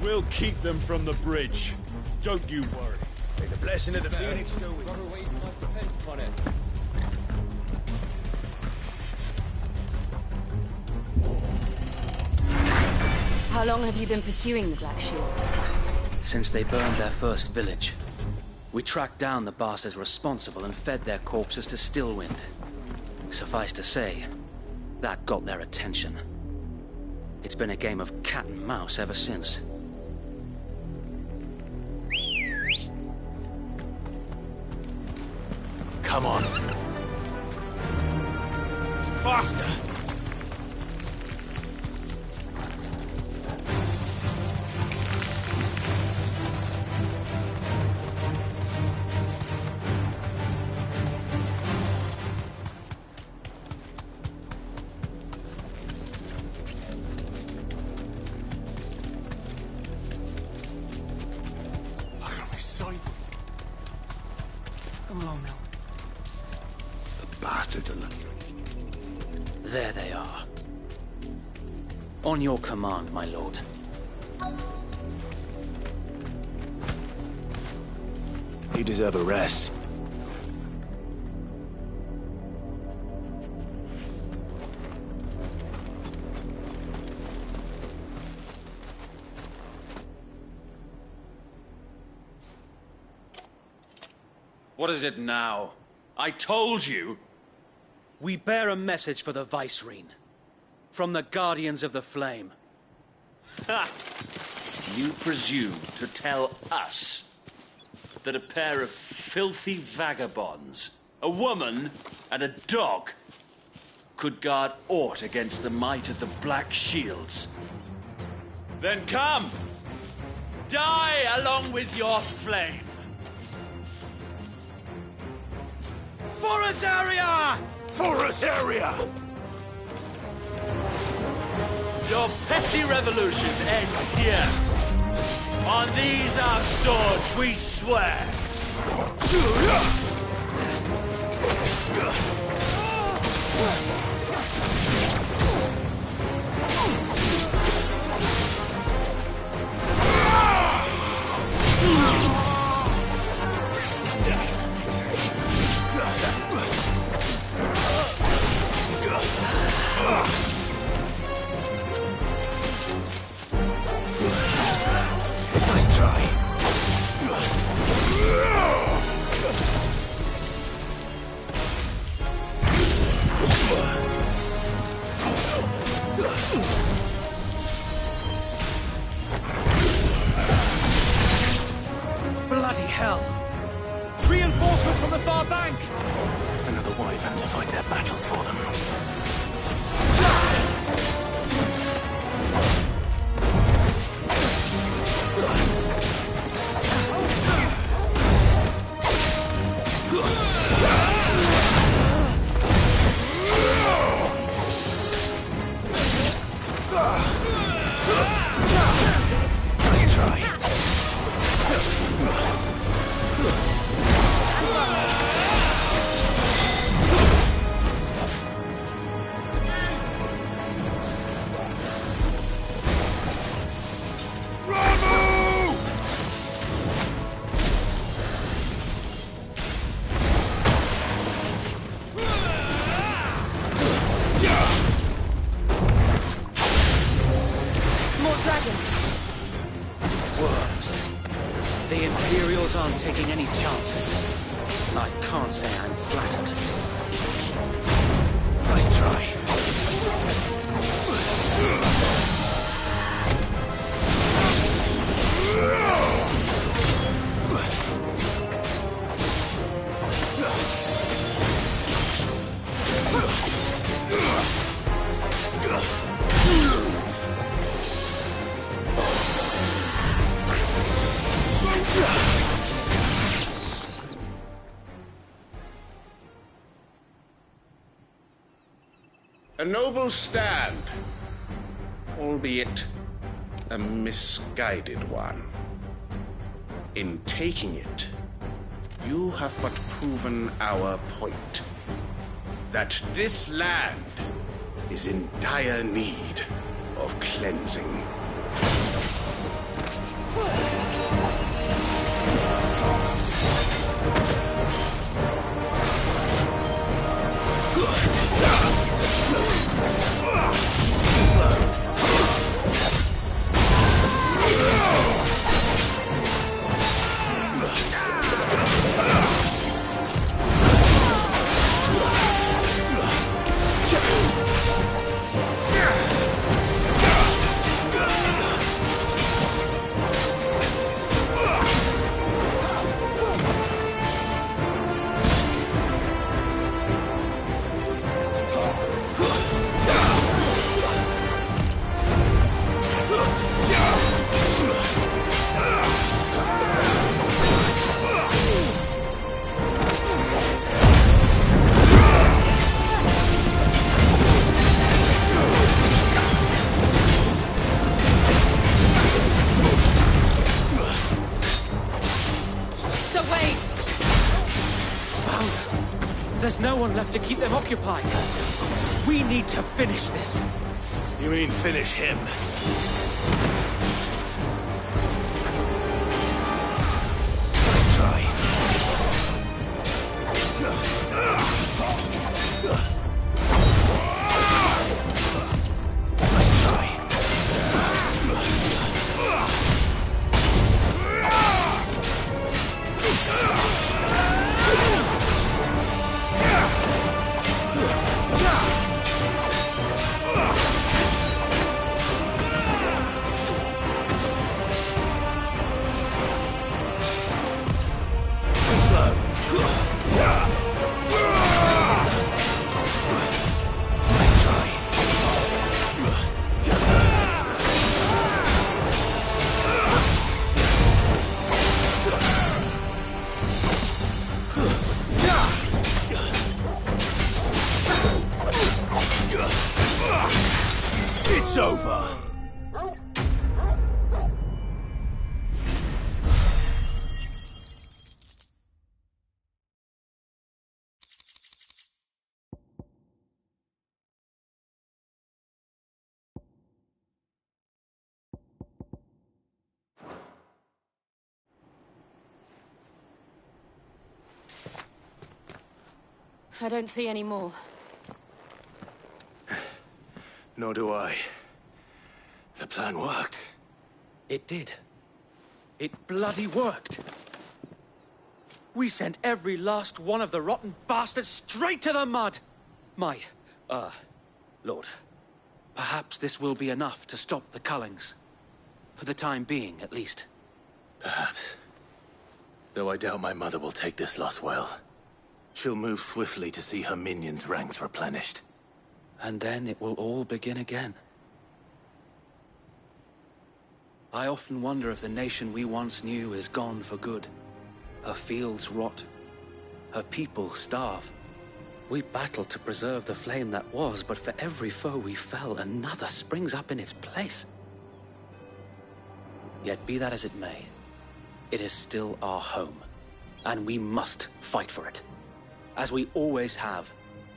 We'll keep them from the bridge. Don't you worry. May the blessing of the Phoenix go with you. Brother Wade's life depends upon it. How long have you been pursuing the Black Shields? Since they burned their first village. We tracked down the bastards responsible and fed their corpses to Stillwind. Suffice to say, that got their attention. It's been a game of cat and mouse ever since. Come on. Faster! Come along now. The bastards are looking. There they are. On your command, my lord. You deserve a rest. What is it now? I told you! We bear a message for the Vicereine. From the Guardians of the Flame. Ha! You presume to tell us that a pair of filthy vagabonds, a woman and a dog, could guard aught against the might of the Black Shields? Then come! Die along with your flame! For us, area! For us, area! Your petty revolution ends here. On these our swords we swear. Nice try. Bloody hell! Reinforcements from the far bank! Another wyvern to fight their battles for them. Nice try. More dragons! Worms. The Imperials aren't taking any chances. I can't say I'm flattered. Nice try. A noble stand, albeit a misguided one. In taking it, you have but proven our point. That this land is in dire need of cleansing. There's no one left to keep them occupied. We need to finish this. You mean finish him? Nice try. Nice try. It's over. I don't see any more. Nor do I. The plan worked. It did. It bloody worked. We sent every last one of the rotten bastards straight to the mud. Lord, perhaps this will be enough to stop the Cullings. For the time being, at least. Perhaps. Though I doubt my mother will take this loss well. She'll move swiftly to see her minions' ranks replenished. And then it will all begin again. I often wonder if the nation we once knew is gone for good. Her fields rot. Her people starve. We battled to preserve the flame that was, but for every foe we fell, another springs up in its place. Yet be that as it may, it is still our home, and we must fight for it, as we always have,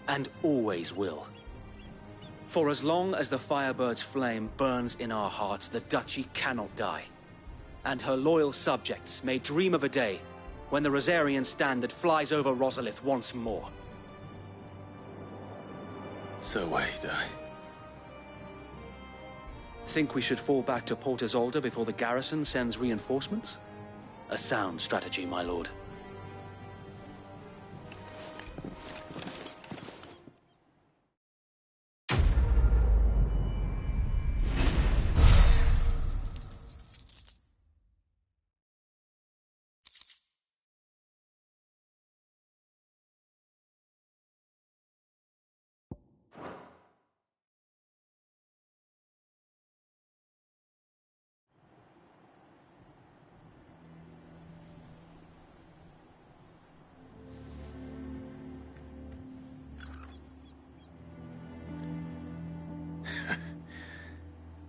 and always will. For as long as the Firebird's flame burns in our hearts, the Duchy cannot die. And her loyal subjects may dream of a day when the Rosarian standard flies over Rosalith once more. So wait, Think we should fall back to Port Isolde before the garrison sends reinforcements? A sound strategy, my lord.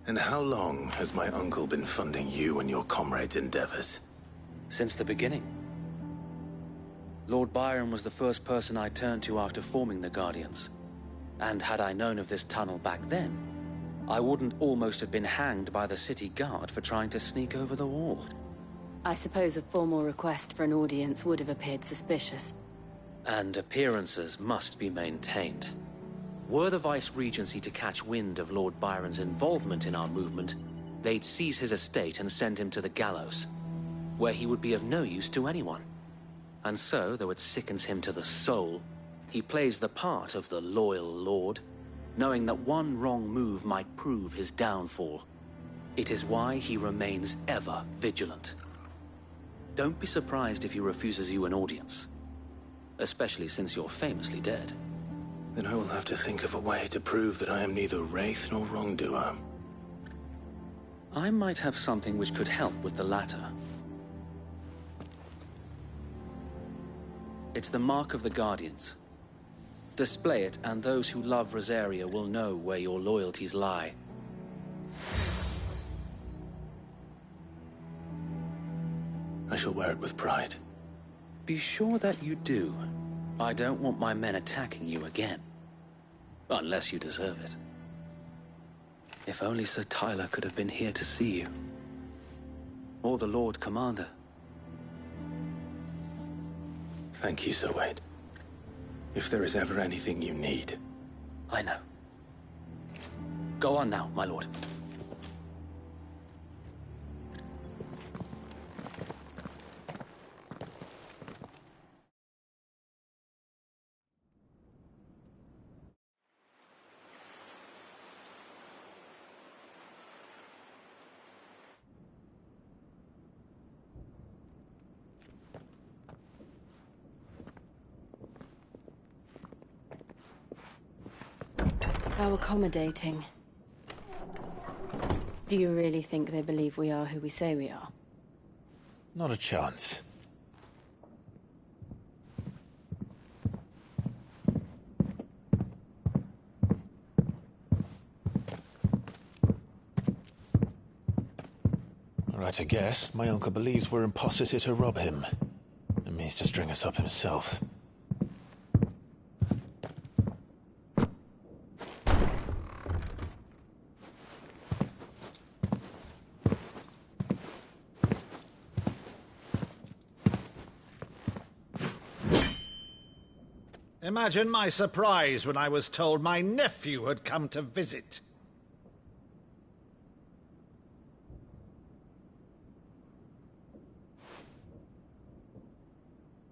And how long has my uncle been funding you and your comrades' endeavors? Since the beginning. Lord Byron was the first person I turned to after forming the Guardians. And had I known of this tunnel back then, I wouldn't almost have been hanged by the city guard for trying to sneak over the wall. I suppose a formal request for an audience would have appeared suspicious. And appearances must be maintained. Were the Vice-Regency to catch wind of Lord Byron's involvement in our movement, they'd seize his estate and send him to the gallows, where he would be of no use to anyone. And so, though it sickens him to the soul, he plays the part of the loyal lord, knowing that one wrong move might prove his downfall. It is why he remains ever vigilant. Don't be surprised if he refuses you an audience, especially since you're famously dead. Then I will have to think of a way to prove that I am neither wraith nor wrongdoer. I might have something which could help with the latter. It's the Mark of the Guardians. Display it, and those who love Rosaria will know where your loyalties lie. I shall wear it with pride. Be sure that you do. I don't want my men attacking you again. Unless you deserve it. If only Sir Tyler could have been here to see you. Or the Lord Commander. Thank you, Sir Wade. If there is ever anything you need. I know. Go on now, my lord. How accommodating. Do you really think they believe we are who we say we are? Not a chance. Right, I guess. My uncle believes we're imposters here to rob him. And means to string us up himself. Imagine my surprise when I was told my nephew had come to visit.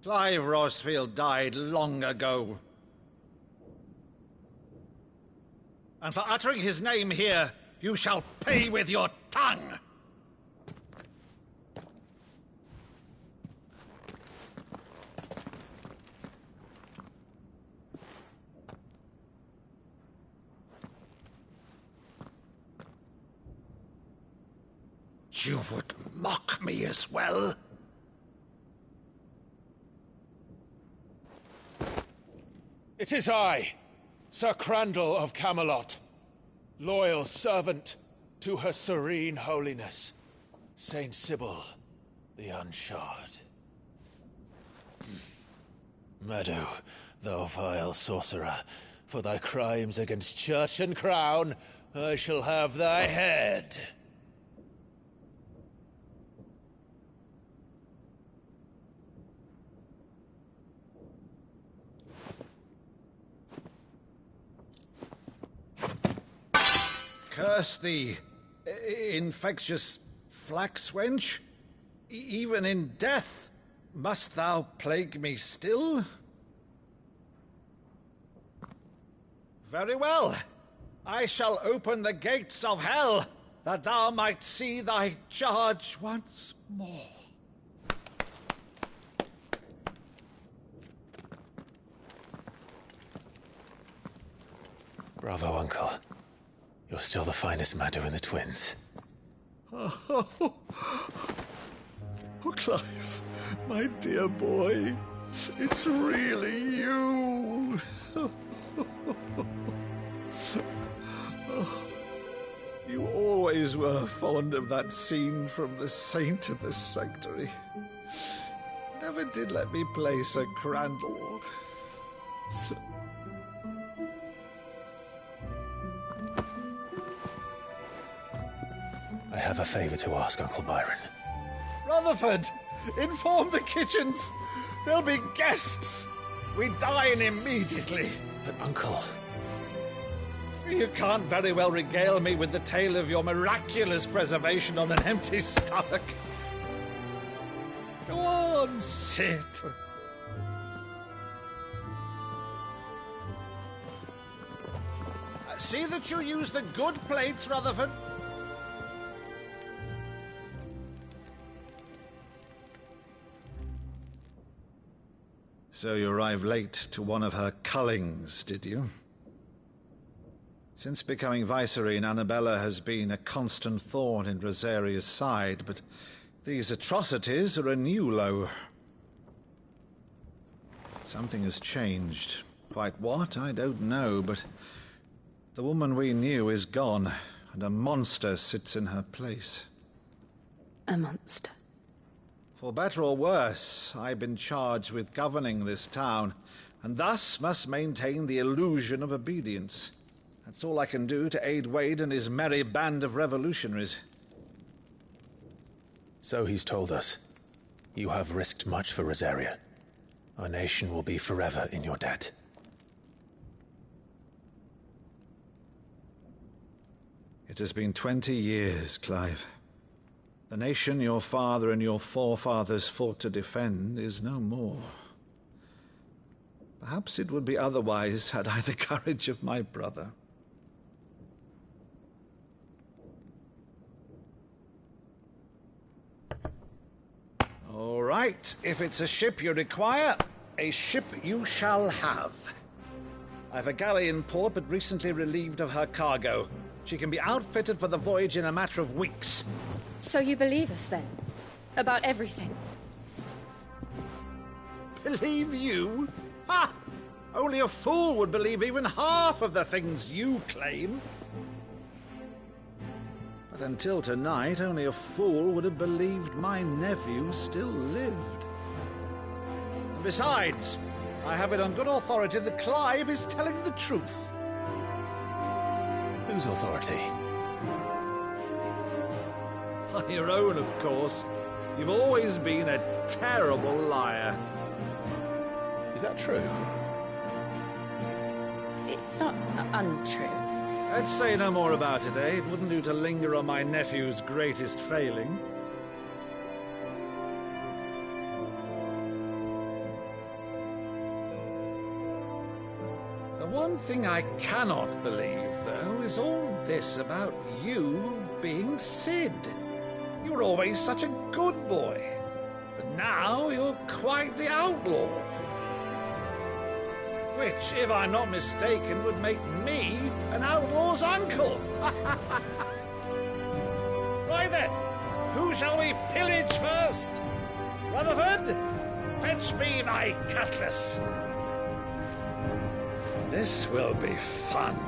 Clive Rosfield died long ago. And for uttering his name here, you shall pay with your tongue! You would mock me as well? It is I, Sir Crandall of Camelot, loyal servant to Her Serene Holiness, Saint Sybil the Unshod. Meadow, thou vile sorcerer, for thy crimes against church and crown, I shall have thy head. Curse thee, infectious flax wench. Even in death, must thou plague me still? Very well. I shall open the gates of hell, that thou might see thy charge once more. Bravo, Uncle. You're still the finest Meadow in the twins. Oh, Clive, my dear boy, it's really you. You always were fond of that scene from The Saint in the Sanctuary. Never did let me play Sir Crandall. I have a favor to ask, Uncle Byron. Rutherford, inform the kitchens. There'll be guests. We dine immediately. But, Uncle... You can't very well regale me with the tale of your miraculous preservation on an empty stomach. Go on, sit. See that you use the good plates, Rutherford. So you arrived late to one of her cullings, did you? Since becoming Vicereine, Annabella has been a constant thorn in Rosaria's side, but these atrocities are a new low. Something has changed. Quite what, I don't know, but the woman we knew is gone, and a monster sits in her place. A monster? For better or worse, I've been charged with governing this town, and thus must maintain the illusion of obedience. That's all I can do to aid Wade and his merry band of revolutionaries. So he's told us. You have risked much for Rosaria. Our nation will be forever in your debt. It has been 20 years, Clive. The nation your father and your forefathers fought to defend is no more. Perhaps it would be otherwise had I the courage of my brother. All right, if it's a ship you require, a ship you shall have. I've a galley in port, but recently relieved of her cargo. She can be outfitted for the voyage in a matter of weeks. So you believe us, then? About everything? Believe you? Ha! Only a fool would believe even half of the things you claim. But until tonight, only a fool would have believed my nephew still lived. And besides, I have it on good authority that Clive is telling the truth. Whose authority? Your own, of course. You've always been a terrible liar. Is that true? It's not untrue. Let's say no more about it, eh? It wouldn't do to linger on my nephew's greatest failing. The one thing I cannot believe, though, is all this about you being Sid. You were always such a good boy, but now you're quite the outlaw. Which, if I'm not mistaken, would make me an outlaw's uncle. Right then, who shall we pillage first? Rutherford, fetch me my cutlass. This will be fun.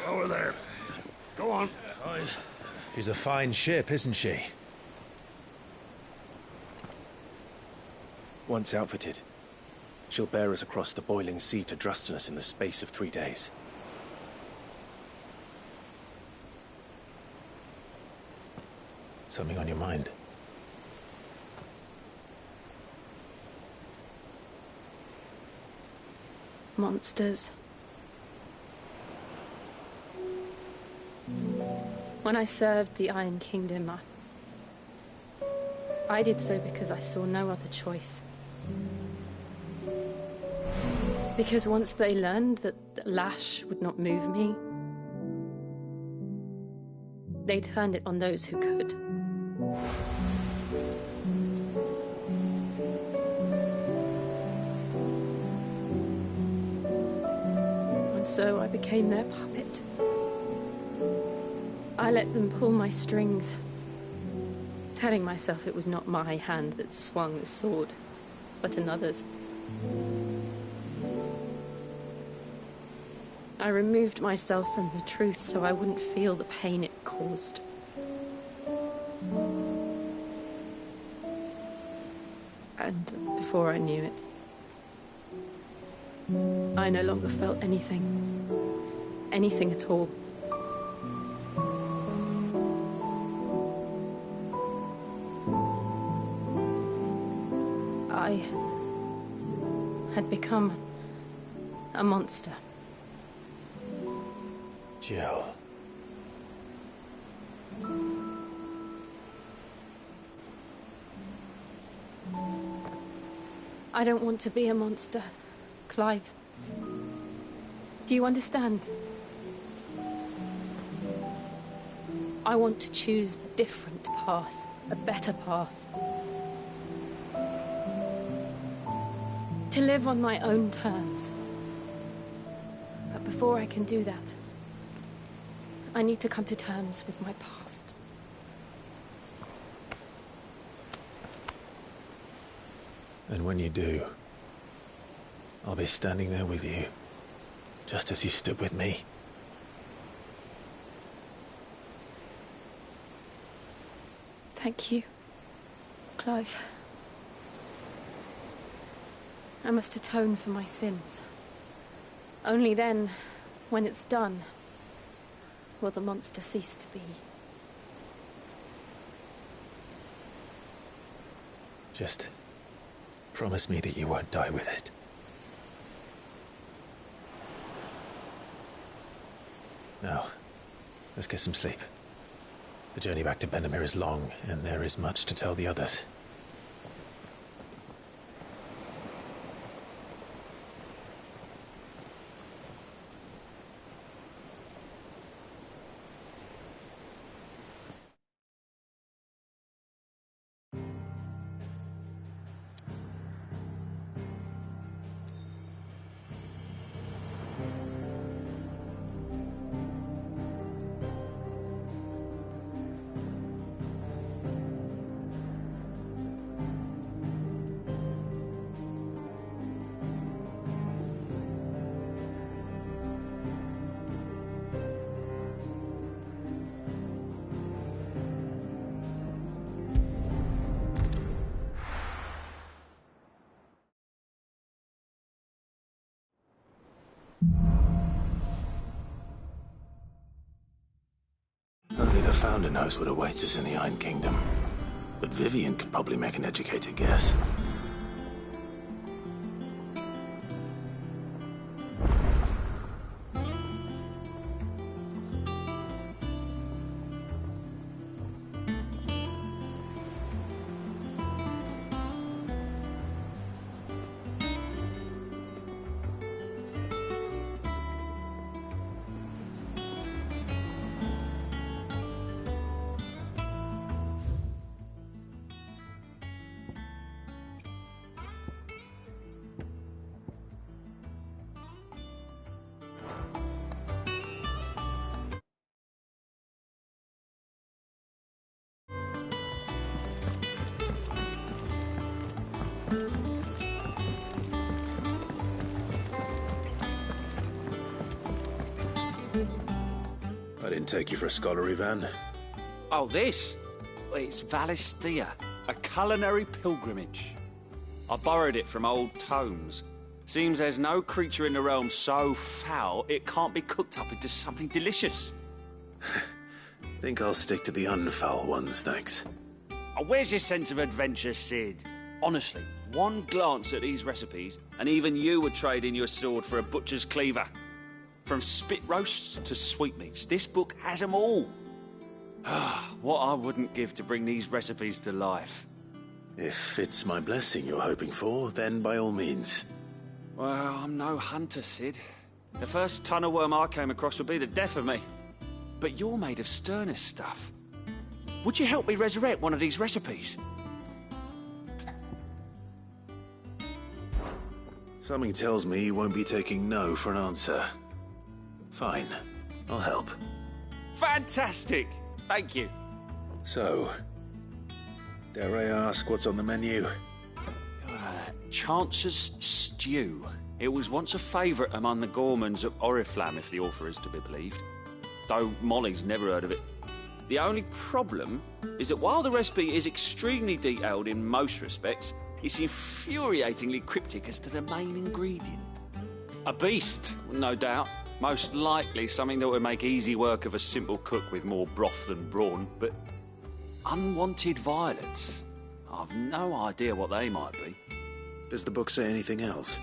Over there. Go on. She's a fine ship, isn't she? Once outfitted, she'll bear us across the boiling sea to Drustinus in the space of 3 days. Something on your mind? Monsters. When I served the Iron Kingdom, I did so because I saw no other choice. Because once they learned that Lash would not move me, they turned it on those who could. And so I became their puppet. I let them pull my strings, telling myself it was not my hand that swung the sword, but another's. I removed myself from the truth so I wouldn't feel the pain it caused. And before I knew it, I no longer felt anything. Anything at all. I had become a monster. Jill. I don't want to be a monster, Clive. Do you understand? I want to choose a different path, a better path. To live on my own terms. But before I can do that, I need to come to terms with my past. And when you do, I'll be standing there with you, just as you stood with me. Thank you, Clive. I must atone for my sins. Only then, when it's done, will the monster cease to be. Just promise me that you won't die with it. Now, let's get some sleep. The journey back to Benamir is long, and there is much to tell the others. Only the Founder knows what awaits us in the Iron Kingdom. But Vivian could probably make an educated guess. I didn't take you for a scholar, Ivan. Oh, this? It's Valisthea, a culinary pilgrimage. I borrowed it from old tomes. Seems there's no creature in the realm so foul it can't be cooked up into something delicious. Think I'll stick to the unfoul ones, thanks. Oh, where's your sense of adventure, Sid? Honestly, one glance at these recipes, and even you would trade in your sword for a butcher's cleaver. From spit roasts to sweetmeats, this book has them all. What I wouldn't give to bring these recipes to life. If it's my blessing you're hoping for, then by all means. Well, I'm no hunter, Sid. The first tunnel worm I came across would be the death of me. But you're made of sterner stuff. Would you help me resurrect one of these recipes? Something tells me you won't be taking no for an answer. Fine, I'll help. Fantastic! Thank you. So, dare I ask what's on the menu? Chancer's stew. It was once a favourite among the Gormans of Oriflamme, if the author is to be believed. Though Molly's never heard of it. The only problem is that while the recipe is extremely detailed in most respects, it's infuriatingly cryptic as to the main ingredient. A beast, no doubt. Most likely something that would make easy work of a simple cook with more broth than brawn, but unwanted violets. I've no idea what they might be. Does the book say anything else?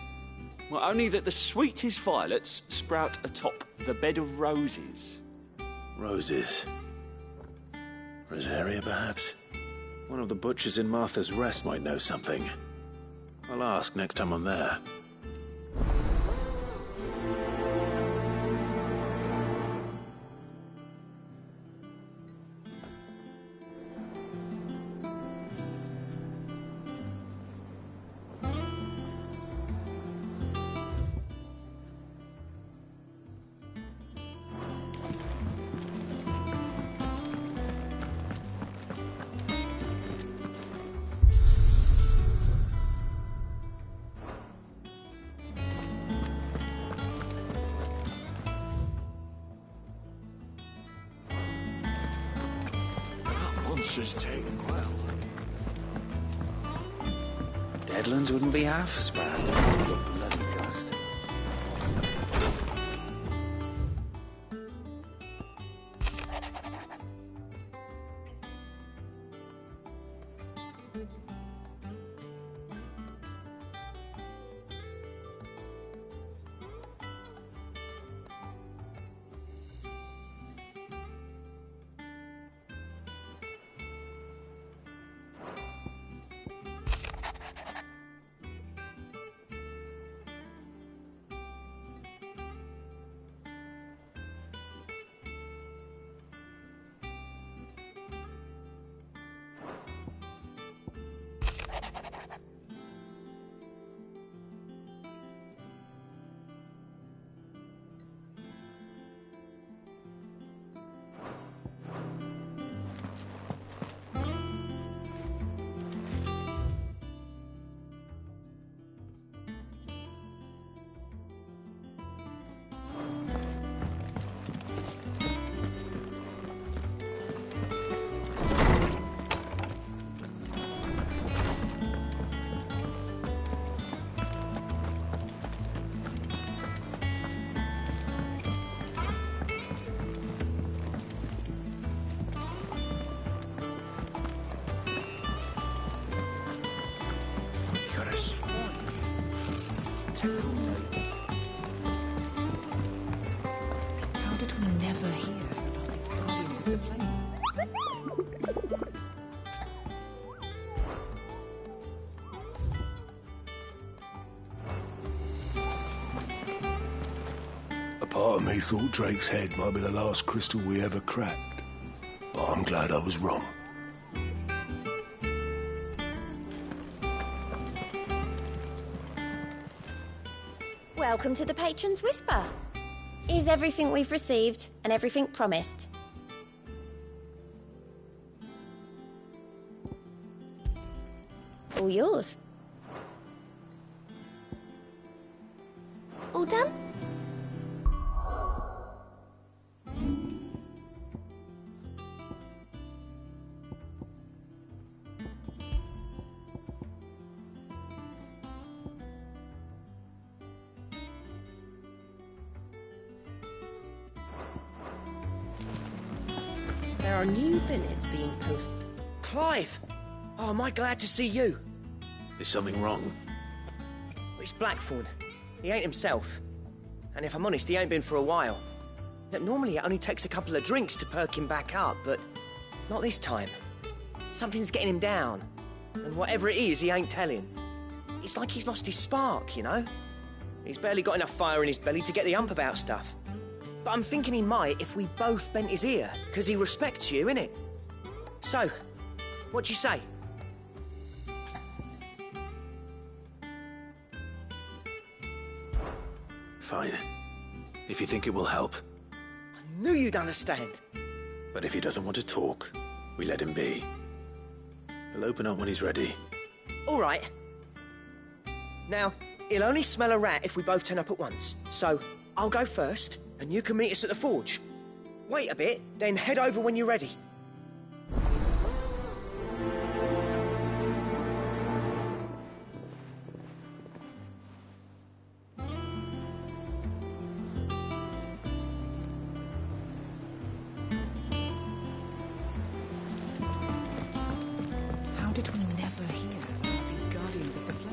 Well, only that the sweetest violets sprout atop the bed of roses. Roses. Rosaria, perhaps? One of the butchers in Martha's Rest might know something. I'll ask next time I'm there. Is taken well. Deadlands wouldn't be half as bad. Bloody dust. How did we never hear about these Guardians of the Flame? A part of me thought Drake's head might be the last crystal we ever cracked. But I'm glad I was wrong. Welcome to the Patron's Whisper. Is everything we've received and everything promised? All yours. All done? There are new billets being posted. Clive! Oh, am I glad to see you? Is something wrong? It's Blackthorn. He ain't himself. And if I'm honest, he ain't been for a while. Look, normally it only takes a couple of drinks to perk him back up, but not this time. Something's getting him down. And whatever it is, he ain't telling. It's like he's lost his spark, you know? He's barely got enough fire in his belly to get the ump about stuff. But I'm thinking he might if we both bent his ear, because he respects you, innit? So, what do you say? Fine. If you think it will help. I knew you'd understand. But if he doesn't want to talk, we let him be. He'll open up when he's ready. All right. Now, he'll only smell a rat if we both turn up at once. So, I'll go first, and you can meet us at the forge. Wait a bit, then head over when you're ready. How did we never hear about these Guardians of the Flame?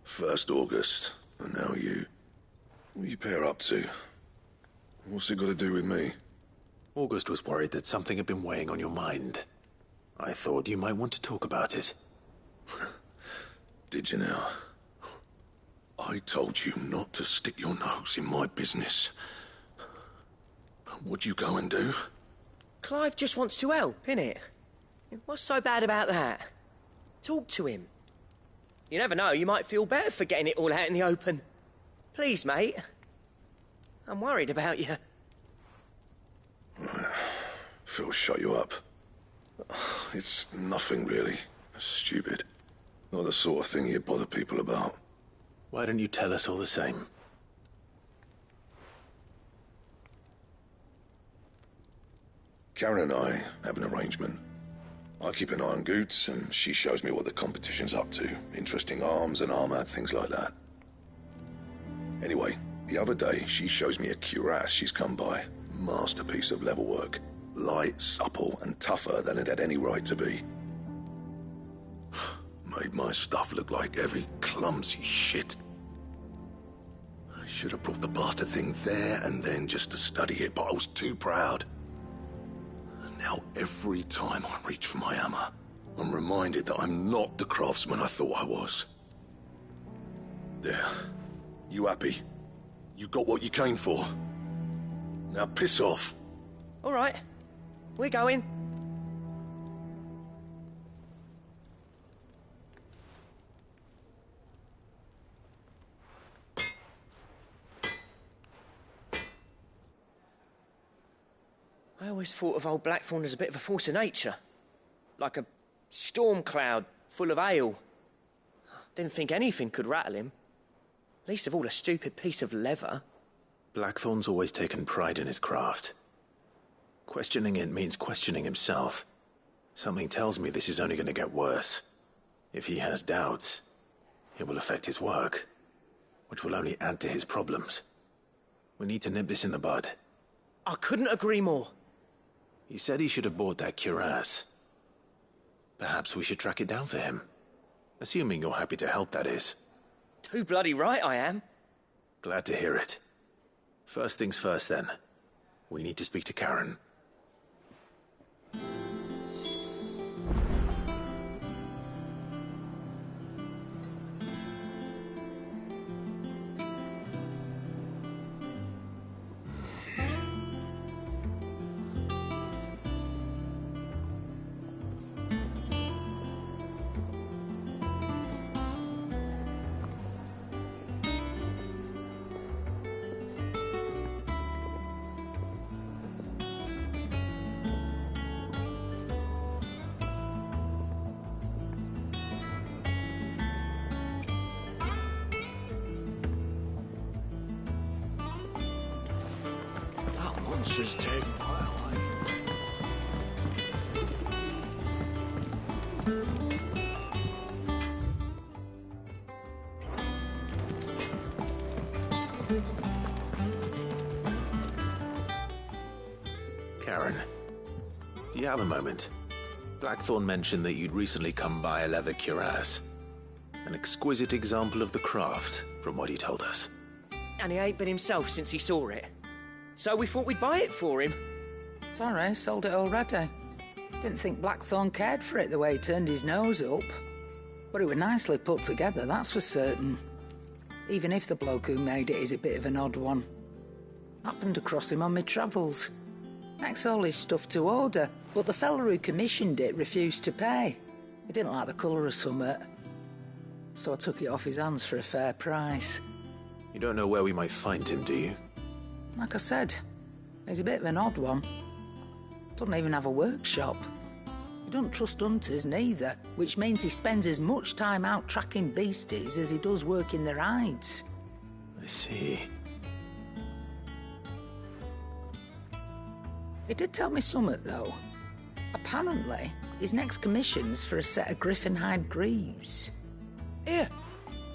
First August, and now you. What are you pair up to? What's it got to do with me? August was worried that something had been weighing on your mind. I thought you might want to talk about it. Did you now? I told you not to stick your nose in my business. What'd you go and do? Clive just wants to help, innit? What's so bad about that? Talk to him. You never know, you might feel better for getting it all out in the open. Please, mate. I'm worried about you. Phil shut you up. It's nothing, really. Stupid. Not the sort of thing you bother people about. Why don't you tell us all the same? Karen and I have an arrangement. I keep an eye on Goots, and she shows me what the competition's up to. Interesting arms and armor, things like that. Anyway, the other day, she shows me a cuirass she's come by. Masterpiece of level work. Light, supple, and tougher than it had any right to be. Made my stuff look like every clumsy shit. I should have brought the bastard thing there and then just to study it, but I was too proud. Now, every time I reach for my hammer, I'm reminded that I'm not the craftsman I thought I was. There. You happy? You got what you came for. Now piss off. All right. We're going. I always thought of old Blackthorn as a bit of a force of nature. Like a storm cloud full of ale. Didn't think anything could rattle him. Least of all a stupid piece of leather. Blackthorn's always taken pride in his craft. Questioning it means questioning himself. Something tells me this is only going to get worse. If he has doubts, it will affect his work, which will only add to his problems. We need to nip this in the bud. I couldn't agree more. He said he should have bought that cuirass. Perhaps we should track it down for him. Assuming you're happy to help, that is. Too bloody right I am. Glad to hear it. First things first, then. We need to speak to Karen. Monster's dead. Karen, do you have a moment? Blackthorn mentioned that you'd recently come by a leather cuirass. An exquisite example of the craft, from what he told us. And he ain't been himself since he saw it. So we thought we'd buy it for him. Sorry, sold it already. Didn't think Blackthorn cared for it the way he turned his nose up. But it was nicely put together, that's for certain. even if the bloke who made it is a bit of an odd one. Happened across him on my travels. Makes all his stuff to order, but the fella who commissioned it refused to pay. He didn't like the colour of summit. So I took it off his hands for a fair price. You don't know where we might find him, do you? Like I said, he's a bit of an odd one. Doesn't even have a workshop. He doesn't trust hunters neither, which means he spends as much time out tracking beasties as he does working their hides. I see. He did tell me something, though. Apparently, his next commission's for a set of griffin hide greaves. Here,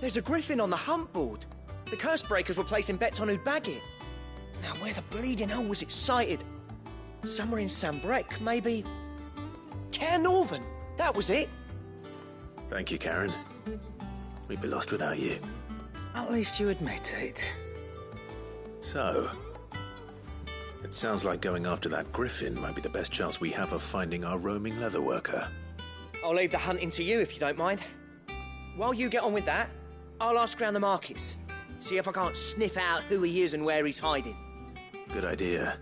there's a griffin on the hunt board. The curse breakers were placing bets on who'd bag it. Now, where the bleeding hell was it sighted? Somewhere in Sambrec, maybe... Care Northern, that was it. Thank you, Karen. We'd be lost without you. At least you admit it. So, it sounds like going after that griffin might be the best chance we have of finding our roaming leatherworker. I'll leave the hunting to you if you don't mind. While you get on with that, I'll ask around the markets. See if I can't sniff out who he is and where he's hiding. Good idea.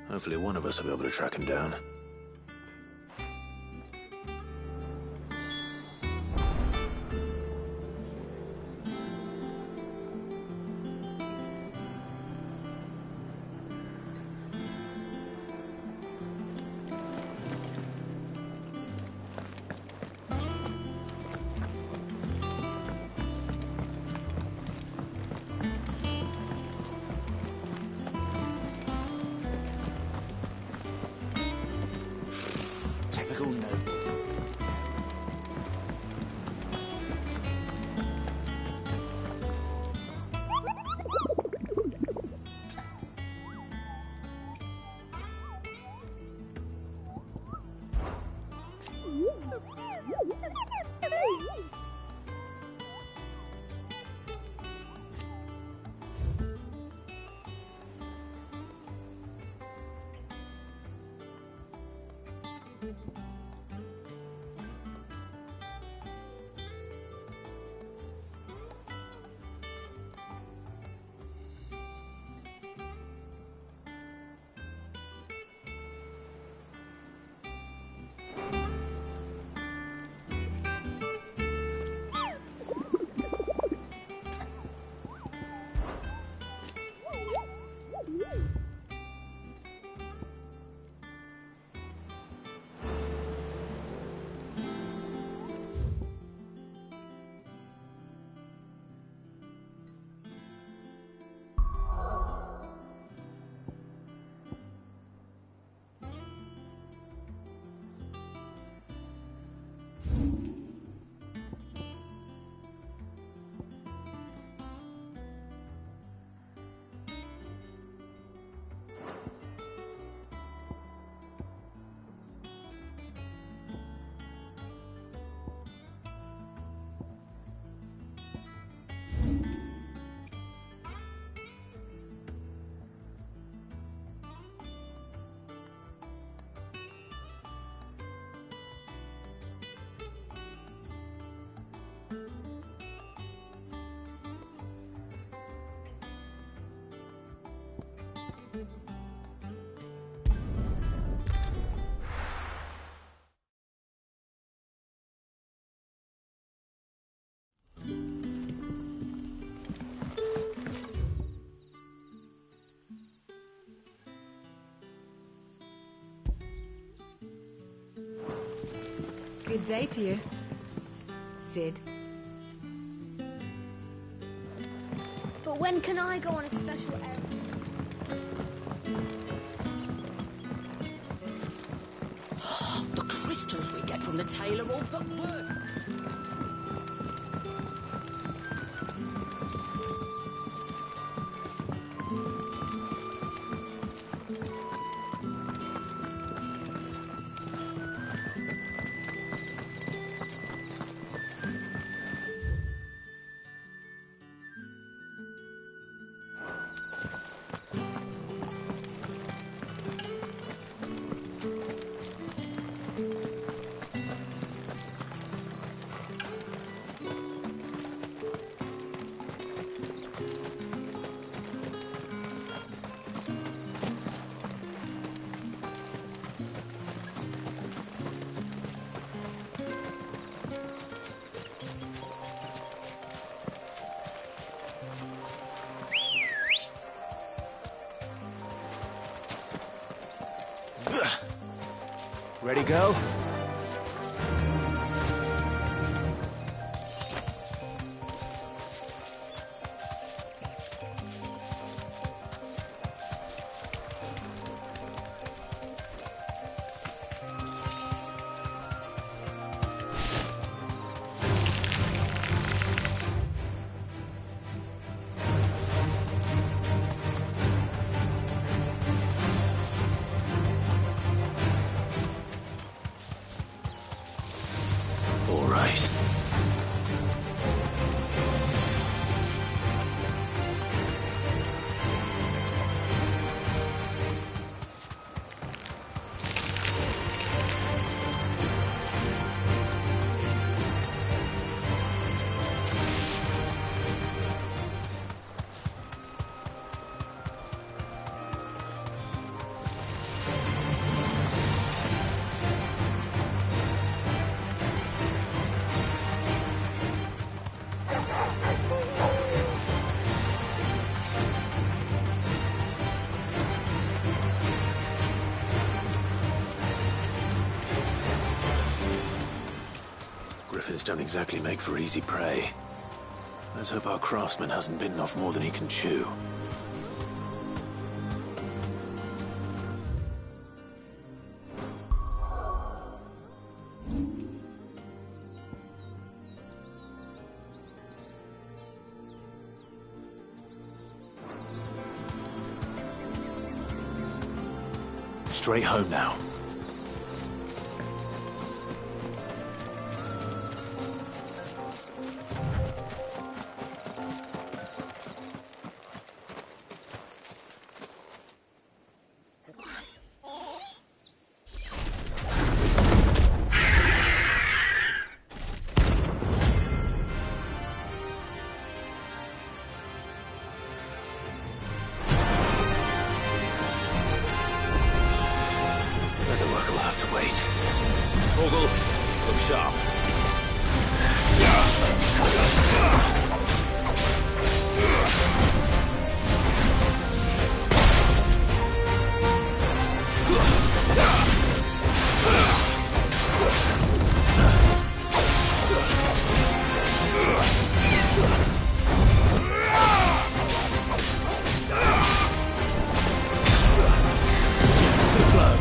Hopefully one of us will be able to track him down. Good day to you, Sid. But when can I go on a special errand? The crystals we get from the tailor all but worth. Ready, girl? All right. Griffins don't exactly make for easy prey. Let's hope our craftsman hasn't bitten off more than he can chew. Straight home now. Look sharp. Too slow.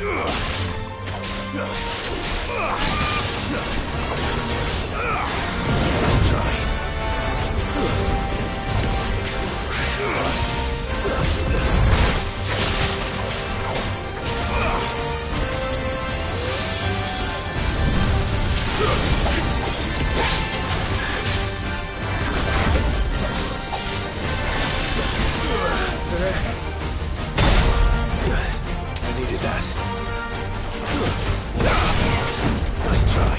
Nice try. I needed that. Nice try.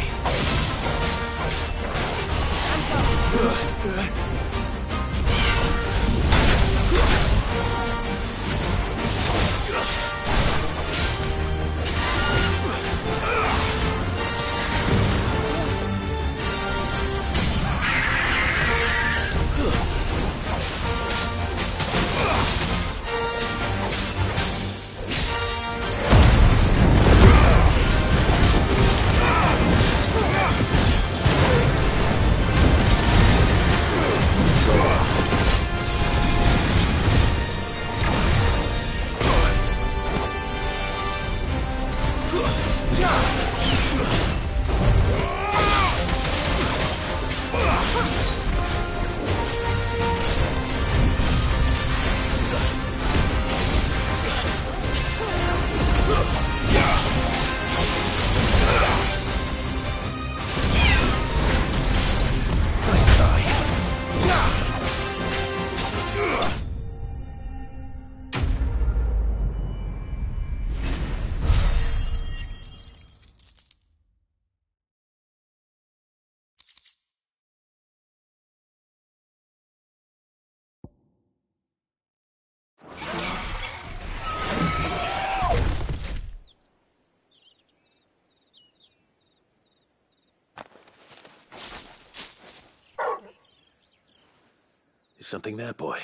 Is something there, boy?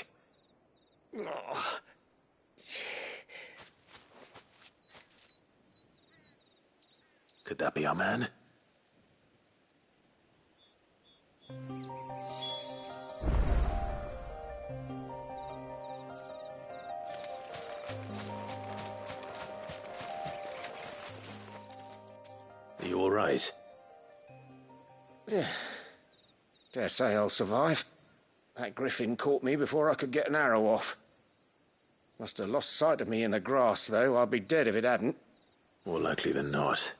Could that be our man? Are you all right? Dare say I'll survive. That griffin caught me before I could get an arrow off. Must have lost sight of me in the grass, though. I'd be dead if it hadn't. More likely than not.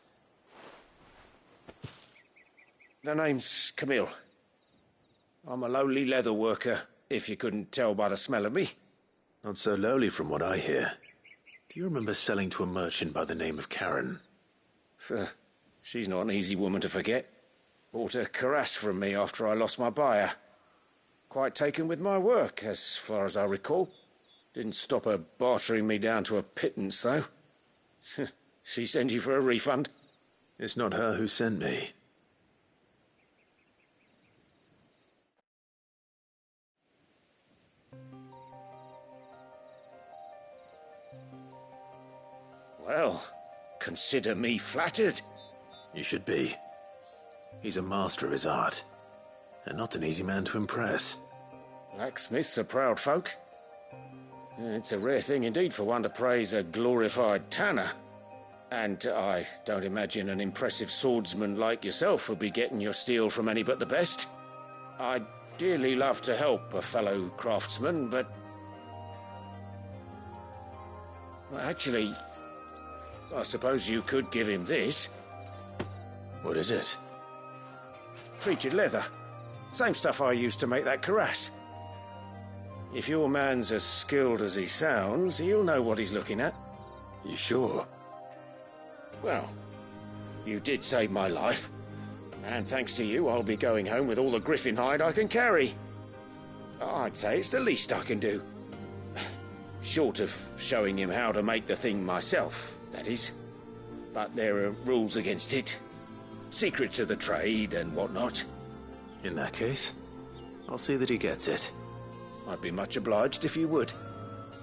The name's Camille. I'm a lowly leather worker, if you couldn't tell by the smell of me. Not so lowly from what I hear. Do you remember selling to a merchant by the name of Karen? She's not an easy woman to forget. Bought a cuirass from me after I lost my buyer. Quite taken with my work, as far as I recall. Didn't stop her bartering me down to a pittance, though. She sent you for a refund? It's not her who sent me. Well, consider me flattered. You should be. He's a master of his art, and not an easy man to impress. Blacksmiths are proud folk. It's a rare thing indeed for one to praise a glorified tanner. And I don't imagine an impressive swordsman like yourself would be getting your steel from any but the best. I'd dearly love to help a fellow craftsman, but... well, actually, I suppose you could give him this. What is it? Treated leather. Same stuff I used to make that cuirass. If your man's as skilled as he sounds, he'll know what he's looking at. You sure? Well, you did save my life. And thanks to you, I'll be going home with all the griffin hide I can carry. I'd say it's the least I can do. Short of showing him how to make the thing myself, that is. But there are rules against it. Secrets of the trade and whatnot. In that case, I'll see that he gets it. I'd be much obliged if you would.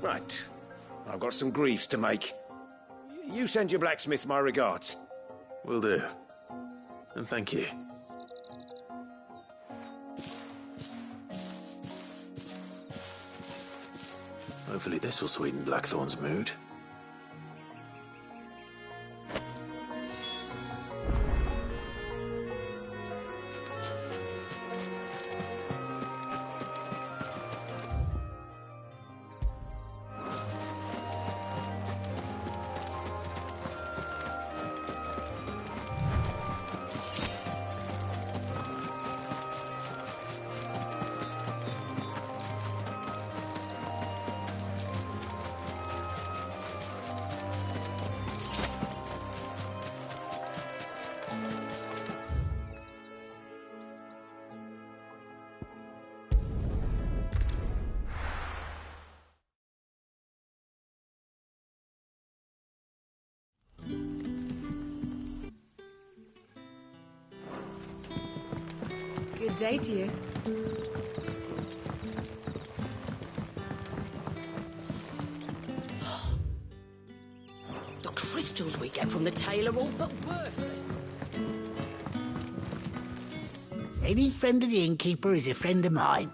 Right. I've got some greaves to make. You send your blacksmith my regards. Will do. And thank you. Hopefully this will sweeten Blackthorn's mood. Good day to you. The crystals we get from the tail are all but worthless. Any friend of the innkeeper is a friend of mine.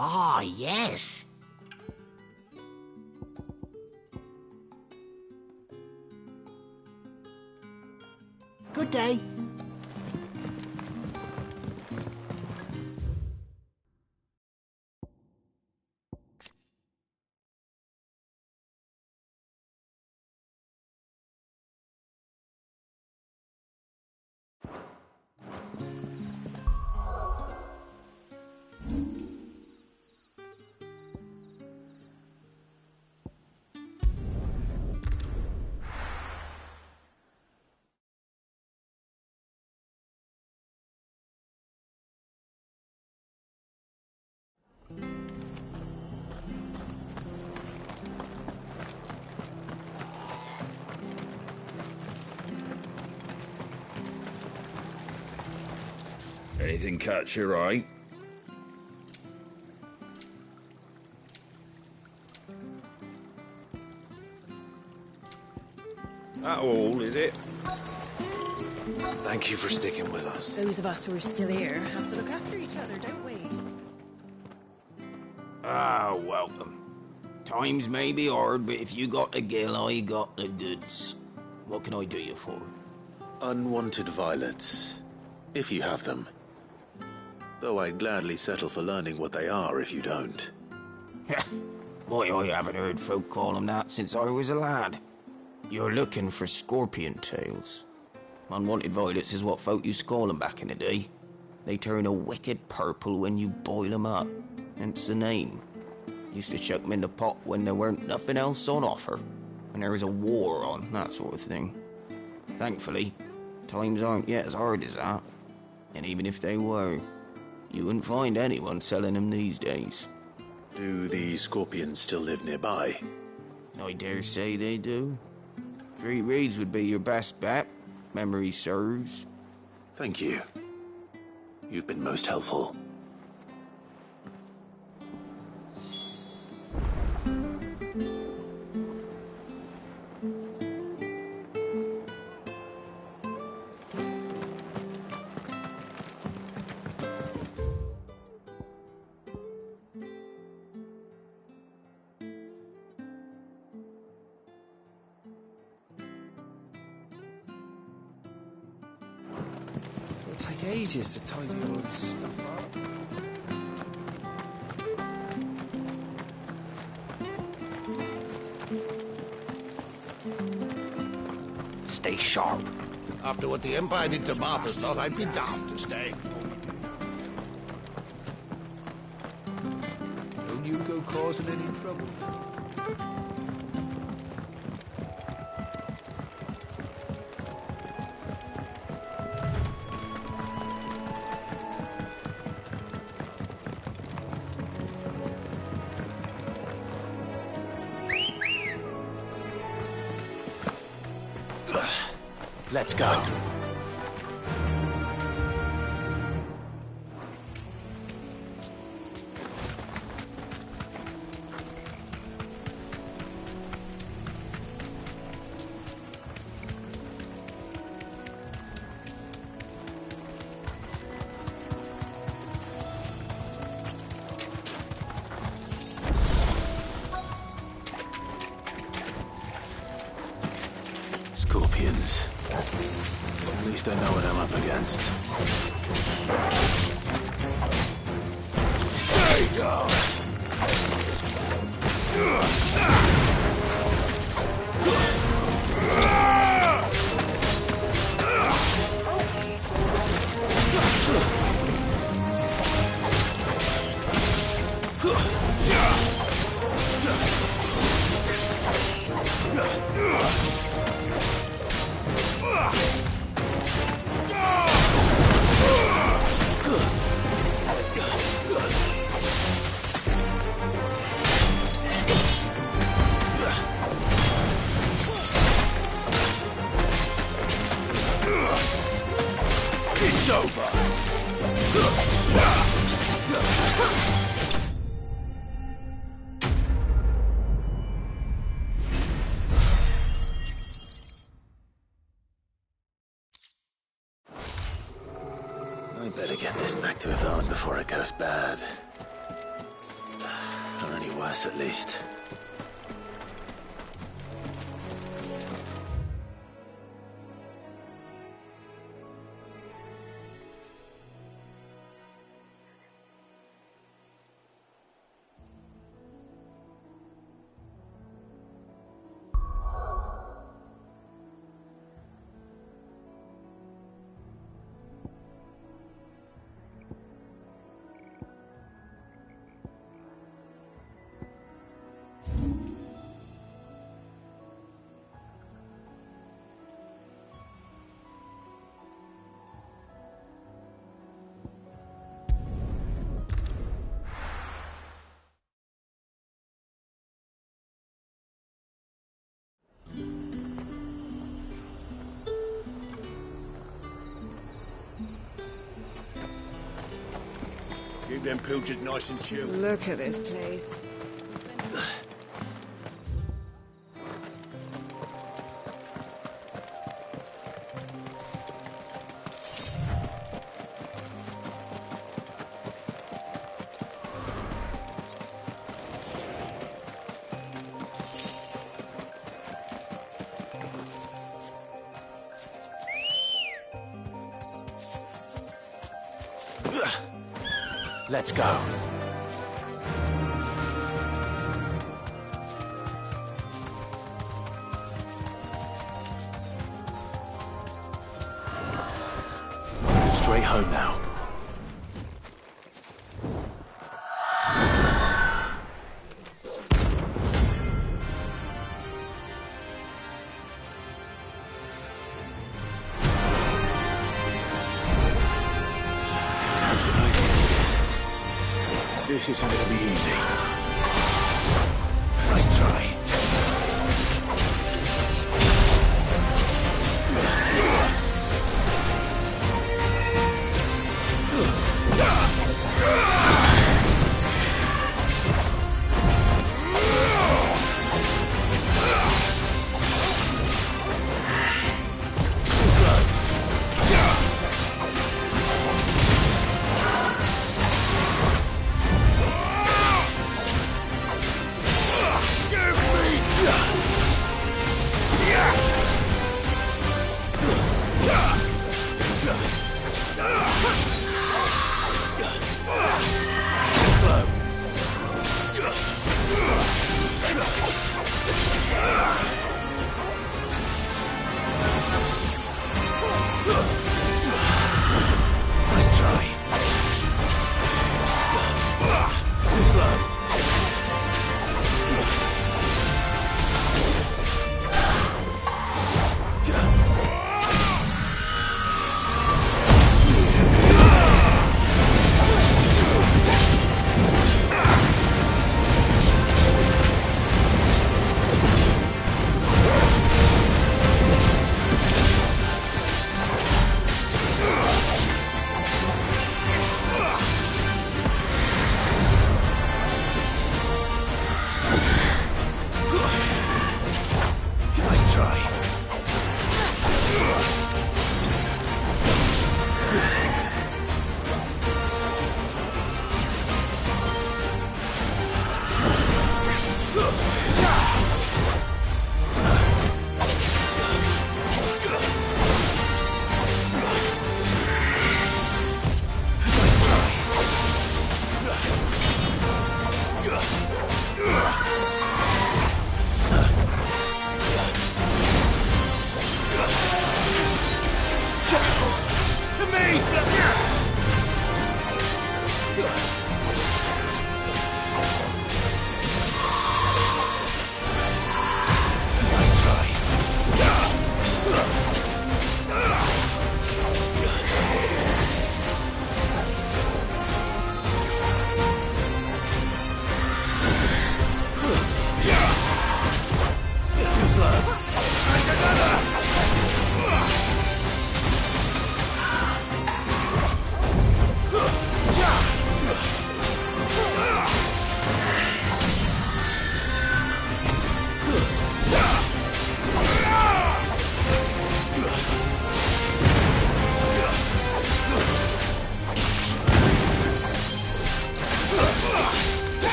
Ah, yes. Good day. Anything catch your eye? That all, is it? Thank you for sticking with us. Those of us who are still here have to look after each other, don't we? Ah, welcome. Times may be hard, but if you got the gill, I got the goods. What can I do you for? Unwanted violets, if you have them. Though I'd gladly settle for learning what they are if you don't. Boy, I haven't heard folk call them that since I was a lad. You're looking for scorpion tails. Unwanted violets is what folk used to call them back in the day. They turn a wicked purple when you boil them up. Hence the name. Used to chuck them in the pot when there weren't nothing else on offer. When there was a war on, that sort of thing. Thankfully, times aren't yet as hard as that. And even if they were, you wouldn't find anyone selling them these days. Do the scorpions still live nearby? I dare say they do. 3 Reeds would be your best bet, if memory serves. Thank you. You've been most helpful. It'll take ages to tidy all this stuff up. Stay sharp. After what the Empire did to Martha's thought I'd be daft to stay. Don't you go causing any trouble. Let's go. Scorpions. At least I know what I'm up against. Stay down! It's over! I better get this back to Yvonne before it goes bad. Or any worse, at least. Keep them pilchers nice and chill. Look at this place. Let's go. Straight home now. This isn't going to be easy. Nice try. Give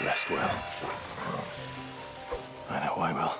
Rest well. I know I will.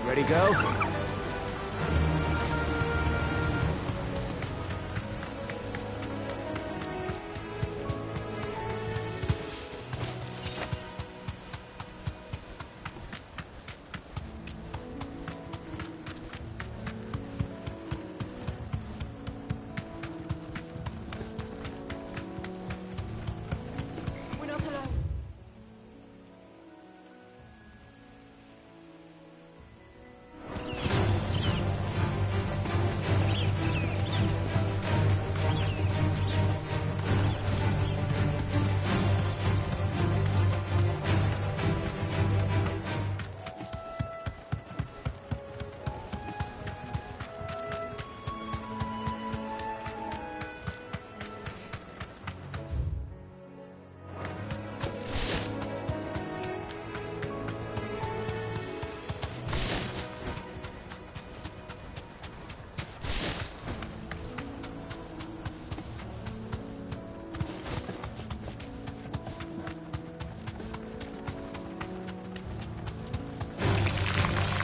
Ready, go? We're not alone.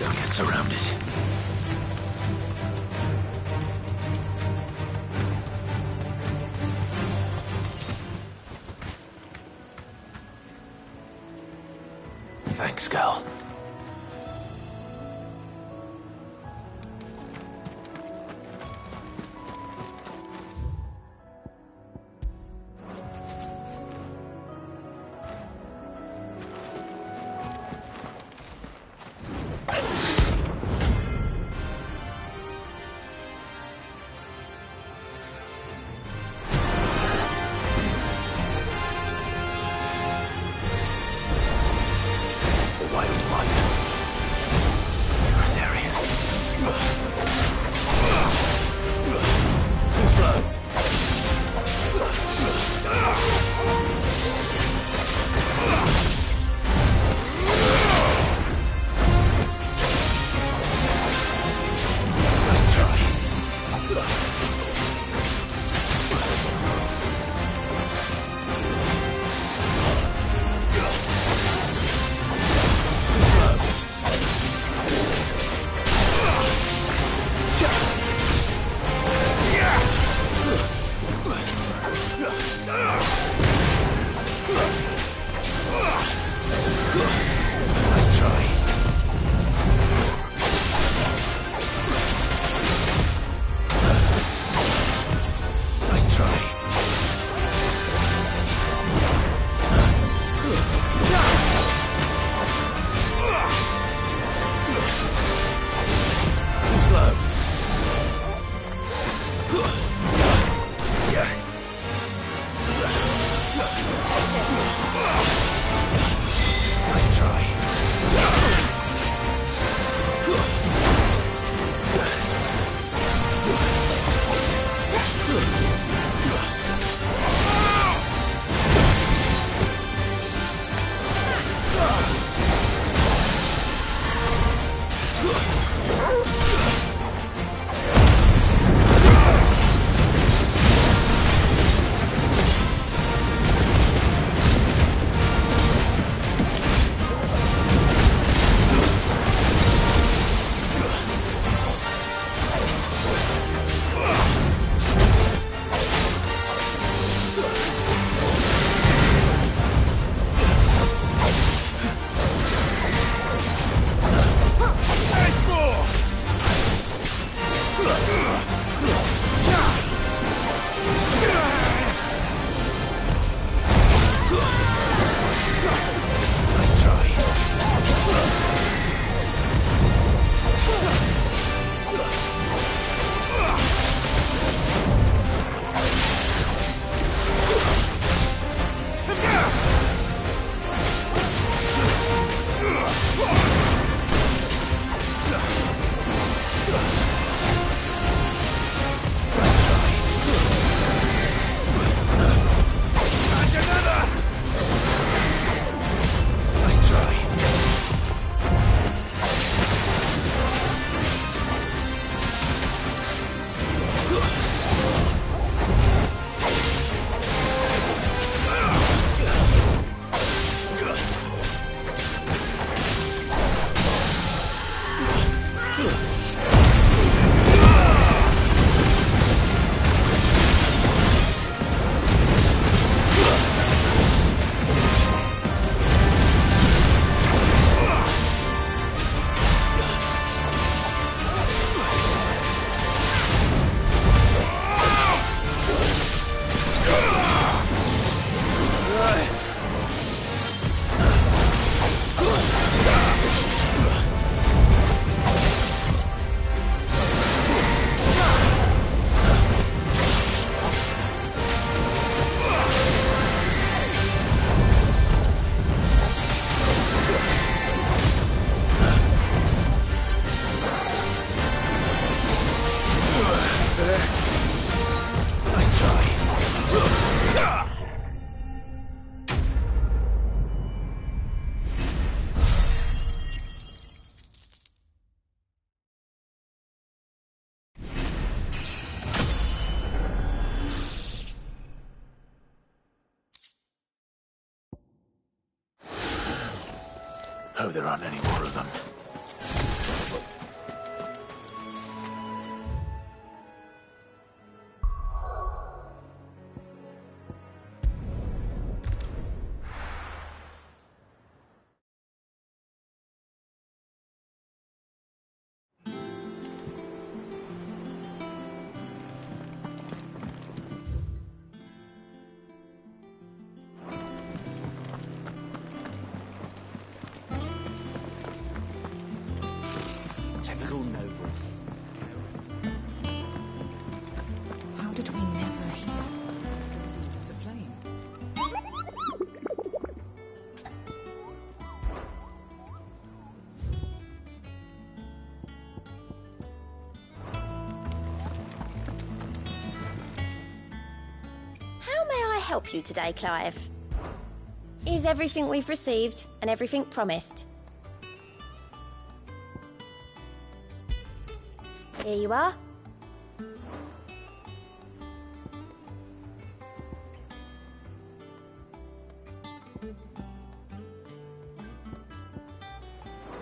Don't get surrounded. Thanks, Gal. Wild Hope there aren't any more of them. Typical nobles. How did we never hear these guardians of the flame? How may I help you today, Clive? Is everything we've received and everything promised? Here you are.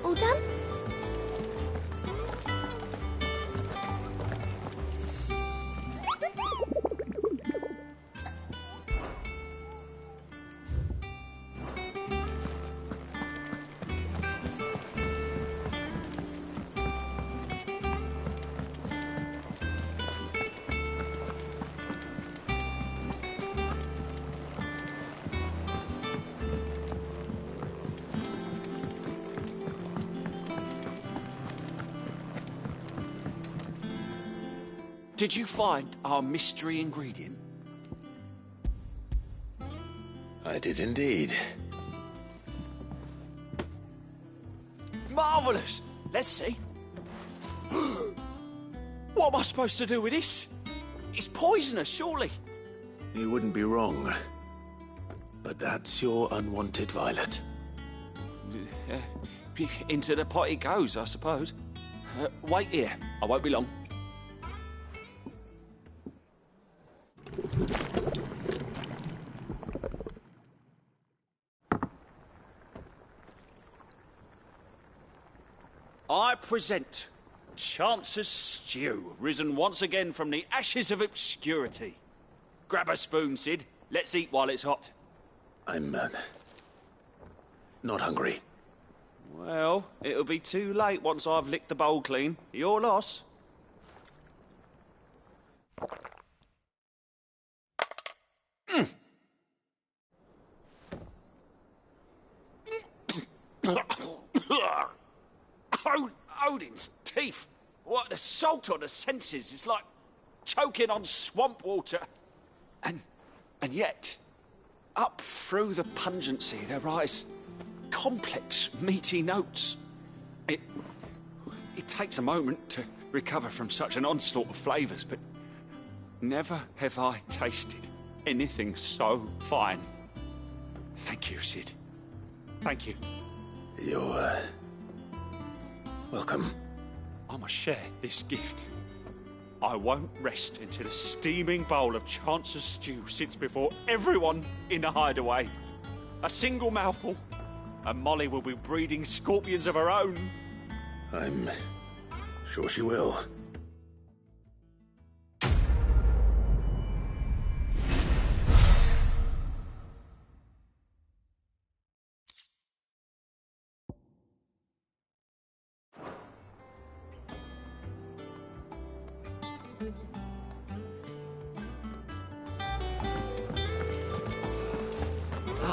All done? Did you find our mystery ingredient? I did indeed. Marvellous! Let's see. What am I supposed to do with this? It's poisonous, surely. You wouldn't be wrong. But that's your unwanted violet. Into the pot it goes, I suppose. Wait here. I won't be long. I present Chance's Stew, risen once again from the ashes of obscurity. Grab a spoon, Sid. Let's eat while it's hot. I'm, not hungry. Well, it'll be too late once I've licked the bowl clean. Your loss. Odin's teeth. What, the salt on the senses? It's like choking on swamp water. And yet, up through the pungency, there rise complex, meaty notes. It takes a moment to recover from such an onslaught of flavours, but never have I tasted anything so fine. Thank you, Sid. Thank you. You're, welcome. I must share this gift. I won't rest until a steaming bowl of Chance's Stew sits before everyone in the hideaway. A single mouthful, and Molly will be breeding scorpions of her own. I'm sure she will.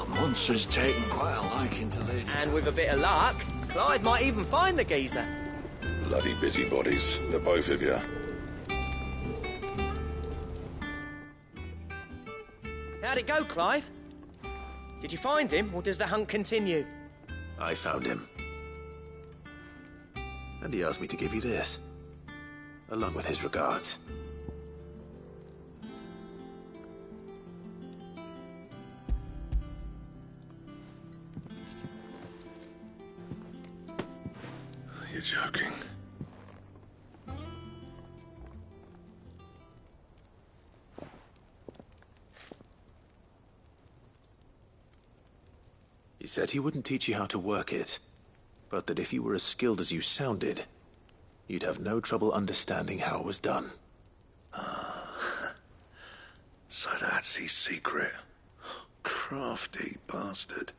Monster's taken quite a liking to Lady. And with a bit of luck, Clive might even find the geezer. Bloody busybodies, the both of you. How'd it go, Clive? Did you find him, or does the hunt continue? I found him. And he asked me to give you this, along with his regards. You're joking. He said he wouldn't teach you how to work it, but that if you were as skilled as you sounded, you'd have no trouble understanding how it was done. So that's his secret. Crafty bastard.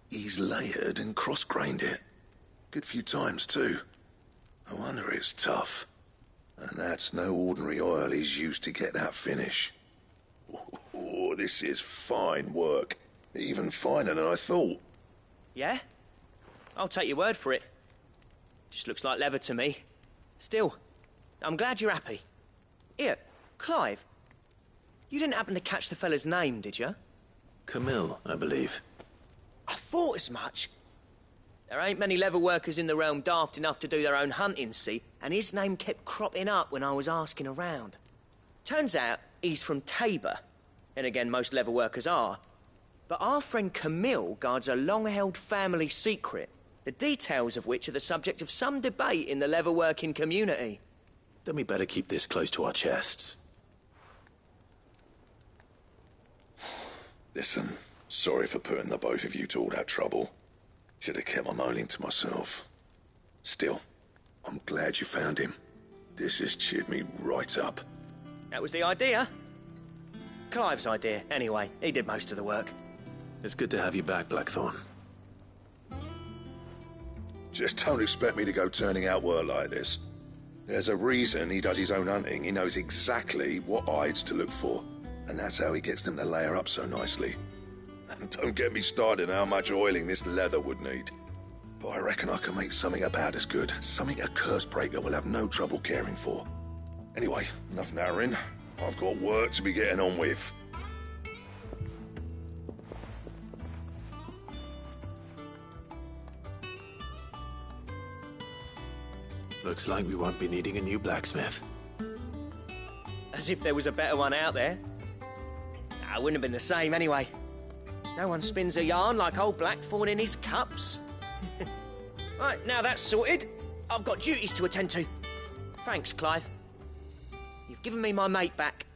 He's layered and cross-grained it. Good few times, too. No wonder it's tough. And that's no ordinary oil he's used to get that finish. Oh, this is fine work. Even finer than I thought. Yeah? I'll take your word for it. Just looks like leather to me. Still, I'm glad you're happy. Here, Clive. You didn't happen to catch the fella's name, did you? Camille, I believe. I thought as much. There ain't many leather workers in the realm daft enough to do their own hunting, see? And his name kept cropping up when I was asking around. Turns out he's from Tabor. And again, most leather workers are. But our friend Camille guards a long-held family secret, the details of which are the subject of some debate in the leather-working community. Then we better keep this close to our chests. Listen, sorry for putting the both of you to all that trouble. Should have kept my moaning to myself. Still, I'm glad you found him. This has cheered me right up. That was the idea. Clive's idea, anyway. He did most of the work. It's good to have you back, Blackthorn. Just don't expect me to go turning out work like this. There's a reason he does his own hunting. He knows exactly what hides to look for. And that's how he gets them to layer up so nicely. And don't get me started on how much oiling this leather would need. But I reckon I can make something about as good. Something a curse breaker will have no trouble caring for. Anyway, enough narrowing. I've got work to be getting on with. Looks like we won't be needing a new blacksmith. As if there was a better one out there. Nah, it wouldn't have been the same anyway. No one spins a yarn like old Blackthorn in his cups. Right, now that's sorted, I've got duties to attend to. Thanks, Clive. You've given me my mate back.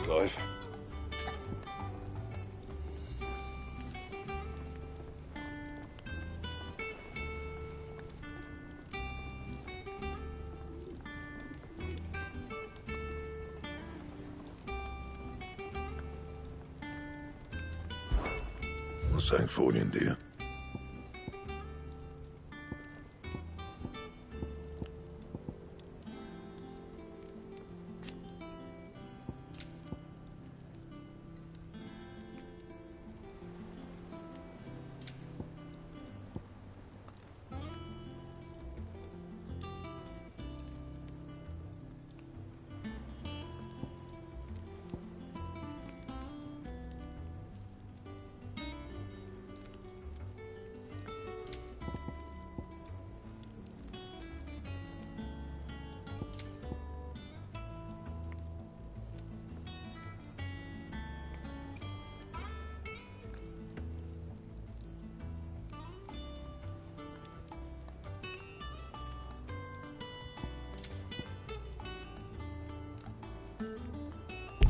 Clive. Not something for you, do you?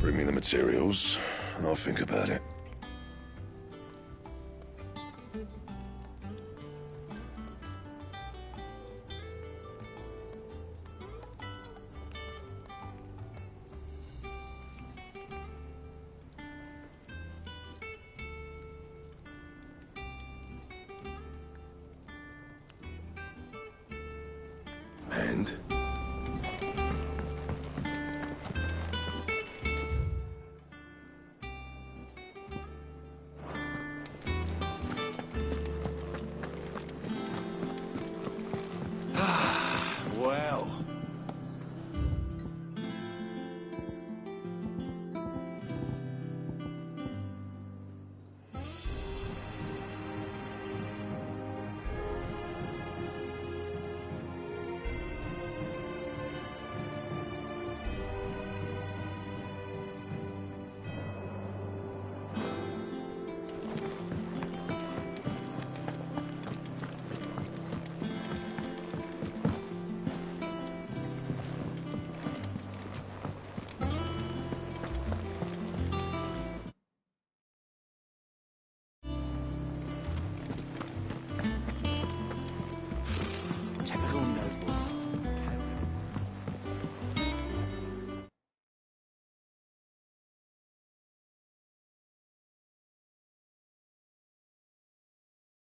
Bring me the materials, and I'll think about it.